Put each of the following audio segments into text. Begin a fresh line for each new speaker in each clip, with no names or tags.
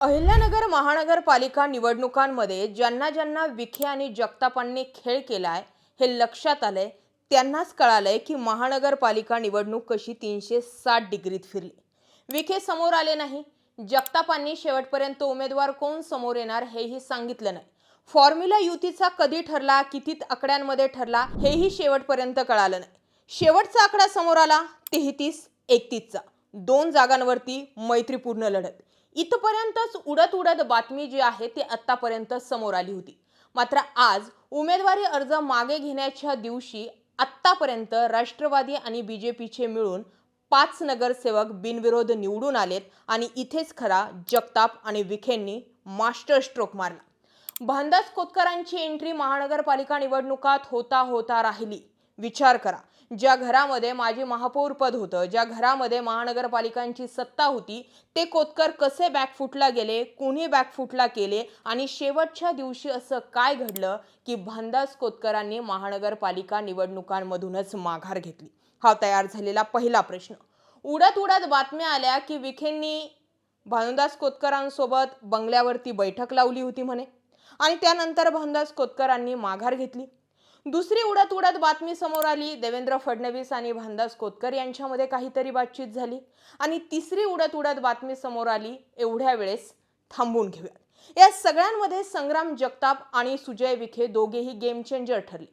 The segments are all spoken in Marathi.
अहिल्यानगर महानगरपालिका निवडणुकांमध्ये ज्यांना ज्यांना विखे आणि जगतापांनी खेळ केलाय हे लक्षात आलंय त्यांनाच कळालंय की महानगरपालिका निवडणूक कशी 360 डिग्रीत फिरली। विखे समोर आले नाही, जगतापांनी शेवटपर्यंत उमेदवार कोण समोर येणार हेही सांगितलं नाही। फॉर्म्युला युतीचा कधी ठरला, किती आकड्यांमध्ये ठरला हेही शेवटपर्यंत कळालं नाही। शेवटचा आकडा समोर आला 33-31 चा। 2 जागांवरती मैत्रीपूर्ण लढत। इथपर्यंतच उडत उडत बातमी जी आहे ती आतापर्यंत समोर आली होती। मात्र आज उमेदवारी अर्ज मागे घेण्याच्या दिवशी आतापर्यंत राष्ट्रवादी आणि बीजेपीचे मिळून 5 नगरसेवक बिनविरोध निवडून आलेत आणि इथेच खरा जगताप आणि विखेंनी मास्टर स्ट्रोक मारला। भानदास कोतकरांची एंट्री महानगरपालिका निवडणुकात होता राहिली। विचार करा, ज्या घरामध्ये माजी महापौर पद होतं, ज्या घरामध्ये महानगरपालिकांची सत्ता होती, ते कोतकर कसे बॅकफुटला गेले, कोणी बॅकफुटला केले आणि शेवटच्या दिवशी असं काय घडलं की भानदास कोतकरांनी महानगरपालिका निवडणुकांमधूनच माघार घेतली? हा तयार झालेला पहिला प्रश्न। उडत उडत बातम्या आल्या की विखेंनी भानदास कोतकरांसोबत बंगल्यावरती बैठक लावली होती म्हणे आणि त्यानंतर भानदास कोतकरांनी माघार घेतली। दुसरी उडत उडत बातमी समोर आली, देवेंद्र फडणवीस आणि भानदास कोतकर यांच्यामध्ये काहीतरी बातचीत झाली आणि तिसरी उडत उडत बातमी समोर आली, एवढ्या वेळेस थांबून घेऊयात। या सगळ्यांमध्ये संग्राम जगताप आणि सुजय विखे दोघेही गेम चेंजर ठरले।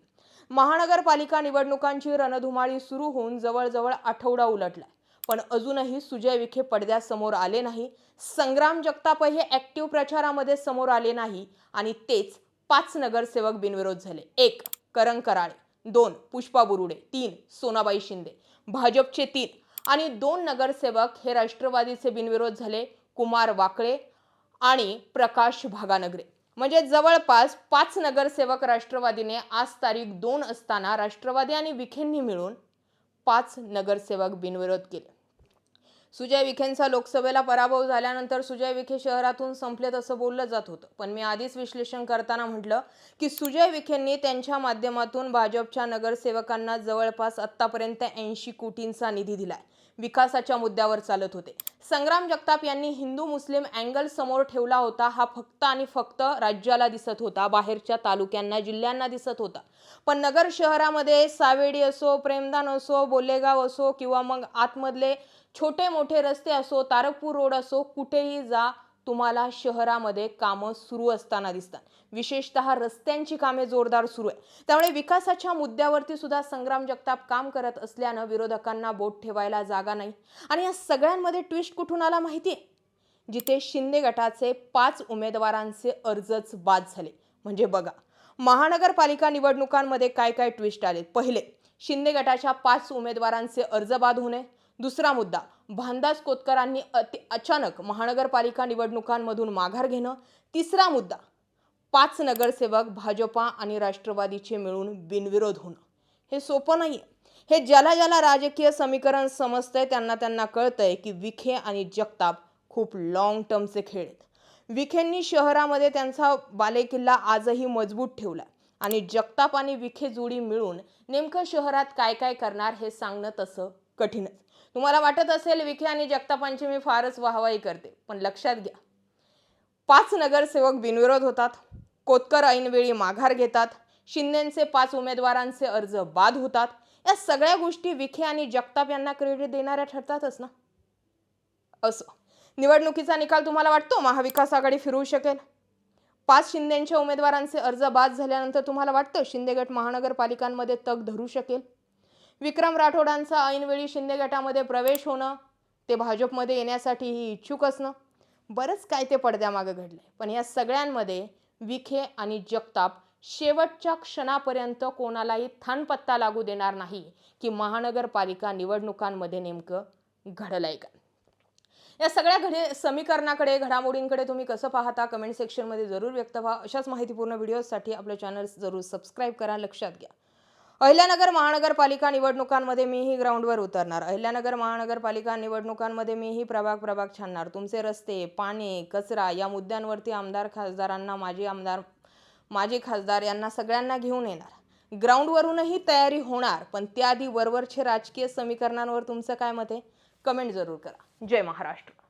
महानगरपालिका निवडणुकांची रणधुमाळी सुरू होऊन जवळजवळ आठवडा उलटलाय, पण अजूनही सुजय विखे पडद्यासमोर आले नाही। संग्राम जगतापही ऍक्टिव्ह प्रचारामध्ये समोर आले नाही आणि तेच 5 नगरसेवक बिनविरोध झाले। 1 करण कराळे, 2 पुष्पा बुरुडे, 3 सोनाबाई शिंदे, भाजपचे 3 आणि 2 नगरसेवक हे राष्ट्रवादीचे बिनविरोध झाले, कुमार वाकळे आणि प्रकाश भागानगरे। म्हणजे जवळपास 5 नगरसेवक राष्ट्रवादीने आज तारीख 2 असताना राष्ट्रवादी आणि विखेंनी मिळून 5 नगरसेवक बिनविरोध केले। सुजय विखेंचा लोकसभेला पराभव झाल्यानंतर सुजय विखे शहरातून संपलेत असं बोललं जात होतं, पण मी आधीच विश्लेषण करताना म्हटलं की सुजय विखेंनी त्यांच्या माध्यमातून भाजपच्या नगरसेवकांना जवळपास आतापर्यंत 80 कोटींचा निधी दिलाय। विकासाच्या मुद्द्यावर चालत होते। संग्राम जगताप यांनी हिंदू मुस्लिम अँगल समोर ठेवला होता, हा फक्त आणि फक्त राज्याला दिसत होता, बाहेरच्या तालुक्यांना जिल्ह्यांना दिसत होता। पण नगर शहरामध्ये सावेडी असो, प्रेमदान असो, बोल्लेगाव असो किंवा मग आतमधले छोटे मोठे रस्ते असो, तारकपूर रोड असो, कुठेही जा तुम्हाला शहरामध्ये कामं सुरू असताना दिसतात। विशेषतः रस्त्यांची कामे जोरदार सुरू आहे। त्यामुळे विकासाच्या मुद्द्यावरती सुद्धा संग्राम जगताप काम करत असल्यानं विरोधकांना बोट ठेवायला जागा नाही। आणि या सगळ्यांमध्ये ट्विस्ट कुठून आला माहितीये? जिथे शिंदे गटाचे 5 उमेदवारांचे अर्जच बाद झाले। म्हणजे बघा, महानगरपालिका निवडणुकांमध्ये काय काय ट्विस्ट आले। पहिले, शिंदे गटाच्या 5 उमेदवारांचे अर्ज बाद होणे। दुसरा मुद्दा, भानदास कोतकरांनी अचानक महानगरपालिका निवडणुकांमधून माघार घेणं। तिसरा मुद्दा, 5 नगरसेवक भाजपा आणि राष्ट्रवादीचे मिळून बिनविरोध होणं। हे सोपं नाहीये। हे ज्याला ज्याला राजकीय समीकरण समजतंय त्यांना कळतंय की विखे आणि जगताप खूप लॉंग टर्मचे खेळ आहेत। विखेंनी शहरामध्ये त्यांचा बालेकिल्ला आजही मजबूत ठेवलाय आणि जगताप आणि विखे जोडी मिळून नेमकं शहरात काय काय करणार हे सांगणं तसं कठीणच। तुम्हाला वाटत असेल विखे आणि जगतापांची मी फारच वाहवाही करते, पण लक्षात घ्या, 5 नगरसेवक बिनविरोध होतात, कोतकर ऐनवेळी माघार घेतात, शिंदेंचे 5 उमेदवारांचे अर्ज बाद होतात। या सगळ्या गोष्टी विखे आणि जगताप यांना क्रेडिट देणाऱ्या ठरतातच ना। असं निवडणुकीचा निकाल तुम्हाला वाटतो महाविकास आघाडी फिरवू शकेल? 5 शिंदेंच्या उमेदवारांचे अर्ज बाद झाल्यानंतर तुम्हाला वाटतं शिंदे गट महानगरपालिकांमध्ये तग धरू शकेल? विक्रम राठोडांचा ऐनवेळी शिंदे गटामध्ये प्रवेश होणं, ते भाजपमध्ये येण्यासाठीही इच्छुक असणं, बरंच काय ते पडद्यामागे घडलंय। पण या सगळ्यांमध्ये विखे आणि जगताप शेवटच्या क्षणापर्यंत कोणालाही थानपत्ता लागू देणार नाही की महानगरपालिका निवडणुकांमध्ये नेमकं घडलंय का। या सगळ्या समीकरणाकडे, घडामोडींकडे तुम्ही कसं पाहता कमेंट सेक्शनमध्ये जरूर व्यक्त व्हा। अशाच माहितीपूर्ण व्हिडिओसाठी आपलं चॅनल जरूर सबस्क्राईब करा। लक्षात घ्या, अहिल्यानगर महानगरपालिका निवडणुकांमध्ये मीही ग्राउंडवर उतरणार। अहिल्यानगर महानगरपालिका निवडणुकांमध्ये मीही प्रभाग छानणार। तुमचे रस्ते, पाणी, कचरा या मुद्द्यांवरती आमदार खासदारांना, माजी खासदार यांना सगळ्यांना घेऊन येणार। ग्राउंडवरूनही तयारी होणार, पण त्याआधी वरवरचे राजकीय समीकरणांवर तुमचं काय मत आहे? कमेंट जरूर करा। जय महाराष्ट्र।